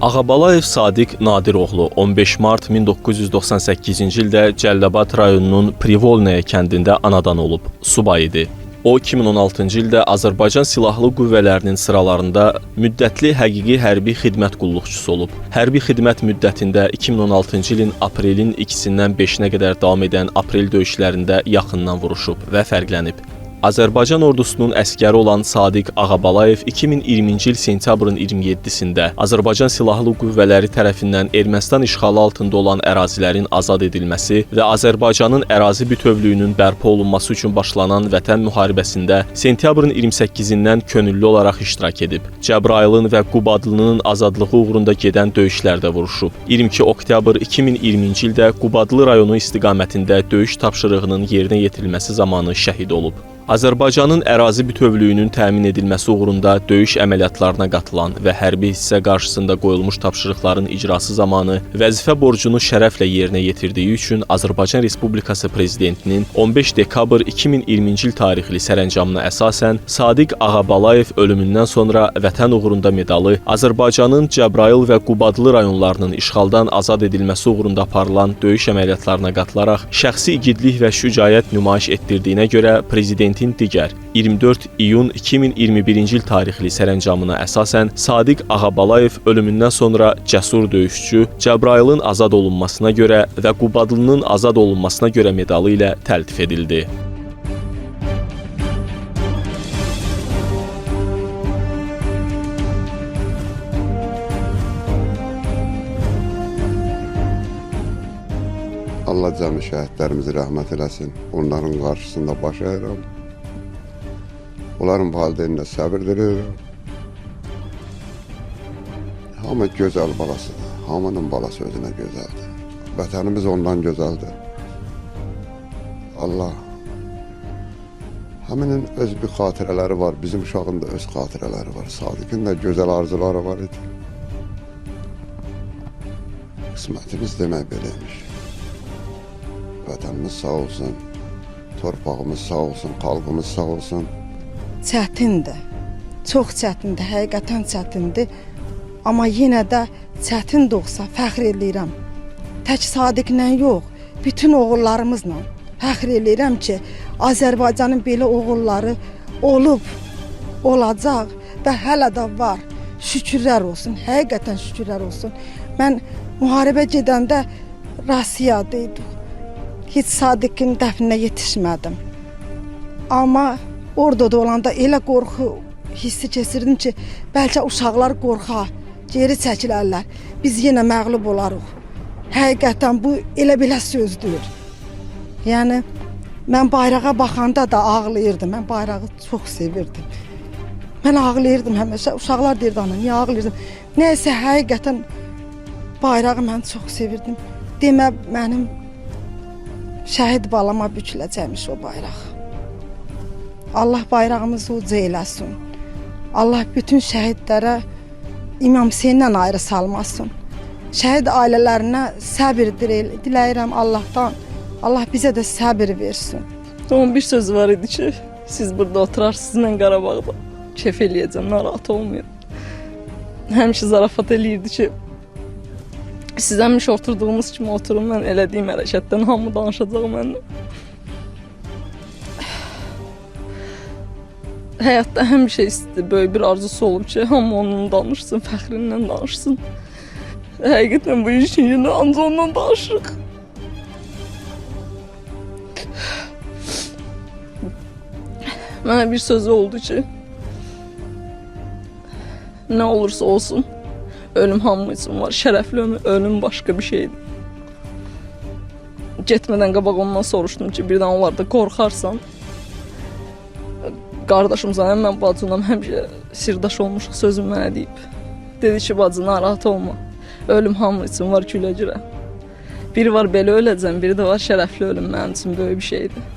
Ağabalayev Sadiq Nadiroğlu 15 mart 1998-ci ildə Cəlilabad rayonunun Privolnaya kəndində anadan olub, subay idi. O, 2016-cı ildə Azərbaycan Silahlı Qüvvələrinin sıralarında müddətli həqiqi hərbi xidmət qulluqçusu olub. Hərbi xidmət müddətində 2016-cı ilin aprelin 2-dən 5-nə qədər davam edən aprel döyüşlərində yaxından vuruşub və fərqlənib. Azərbaycan ordusunun əskəri olan Sadiq Ağabalayev 2020-ci il sentyabrın 27-sində Azərbaycan Silahlı Qüvvələri tərəfindən Ermənistan işğalı altında olan ərazilərin azad edilməsi və Azərbaycanın ərazi bütövlüyünün bərpa olunması üçün başlanan Vətən müharibəsində sentyabrın 28-dən könüllü olaraq iştirak edib. Cəbrayılın və Qubadlının azadlığı uğrunda gedən döyüşlərdə vuruşub. 22 oktyabr 2020-ci ildə Qubadlı rayonu istiqamətində döyüş tapşırığının yerinə yetirilməsi zamanı şəhid olub. Azərbaycanın ərazi bütövlüyünün təmin edilməsi uğrunda döyüş əməliyyatlarına qatılan və hərbi hissə qarşısında qoyulmuş tapşırıqların icrası zamanı vəzifə borcunu şərəflə yerinə yetirdiyi üçün Azərbaycan Respublikası Prezidentinin 15 dekabr 2020-ci il tarixli sərəncamına əsasən Sadiq Ağabalayev ölümündən sonra Vətən uğrunda medalı, Azərbaycanın Cəbrayıl və Qubadlı rayonlarının işğaldan azad edilməsi uğrunda aparılan döyüş əməliyyatlarına qatılaraq şəxsi igidlik və şücaət nümayiş etdirdiyinə görə Prezident digər 24 iyun 2021-ci il tarixli sərəncamına əsasən Sadiq Ağabalayev ölümündən sonra cəsur döyüşçü, Cəbrayılın azad olunmasına görə və Qubadlının azad olunmasına görə medalı ilə təltif edildi. Allah cəmi şəhidlərimizi rəhmət eləsin. Onların qarşısında baş əyirəm. Onların valideyninə səbir dilərim. Hamı gözəl balasıdır. Hamının balası özünə gözəldir. Vətənimiz ondan gözəldir. Allah həminin öz bir xatirələri var. Bizim uşağın da öz xatirələri var. Sadiqin də gözəl arzuları var idi. Qismətimiz demək beləymiş. Vətənimiz sağ olsun, torpağımız sağ olsun, xalqımız sağ olsun. Çətindir, çox çətindir, həqiqətən çətindir. Amma yenə də çətin də olsa fəxr edirəm. Tək Sadiqlə yox, bütün oğullarımızla fəxr edirəm ki, Azərbaycanın belə oğulları olub, olacaq və hələ də var. Şükürlər olsun, həqiqətən şükürlər olsun. Mən müharibə gedəndə Rusiyadaydım. Heç Sadiqin dəfninə yetişmədim. Amma orada olanda elə qorxu hissi keçirdim ki, bəlkə uşaqlar qorxa, geri çəkilərlər. Biz yenə məğlub olarıq. Həqiqətən bu elə belə sözdür. Yəni, mən bayrağa baxanda da ağlayırdım. Mən bayrağı çox sevirdim. Mən ağlayırdım həmişə. Uşaqlar deyirdi, ana, niyə ağlayırdım? Nəysə, həqiqətən bayrağı mən çox sevirdim. Demə, mənim şəhid balama büküləcəkmiş o bayraq. Allah bayrağımızı uca eləsin. Allah bütün şəhidlərə İmam Hüseyndən ayrı salmasın. Şəhid ailələrinə səbir diləyirəm Allahdan. Allah bizə də səbir versin. Onun bir sözü var idi ki, siz burada oturarsınız, mən Qarabağda kef eləyəcəm, narahat olmayın. Həmişə zarafat eləyirdi ki, siz həmişə oturduğunuz kimi oturun, mən elədiyim hərəkətdən hamı danışacaq mənlə. Həyatda həmişə istəyir, böyük bir arzusu olub ki, hamı onunla danışsın, fəxrinlə danışsın. Həqiqətən bu işin yönü ancaq ondan danışırıq. Mənə bir sözü oldu ki, nə olursa olsun, ölüm hamı üçün var, şərəfli ölüm başqa bir şeydir. Getmədən qabaq ondan soruşdum ki, birdən onlarda qorxarsan, qardaşımızdan, mən bacımla həmişə sirdaş olmuşuq, sözüm mənə deyib. Dedi ki, bacı, narahat olma, ölüm hamı üçün var, gülə-gülə. Biri var belə öləcəm, biri də var şərəfli ölüm mənim üçün böyük bir şeydir.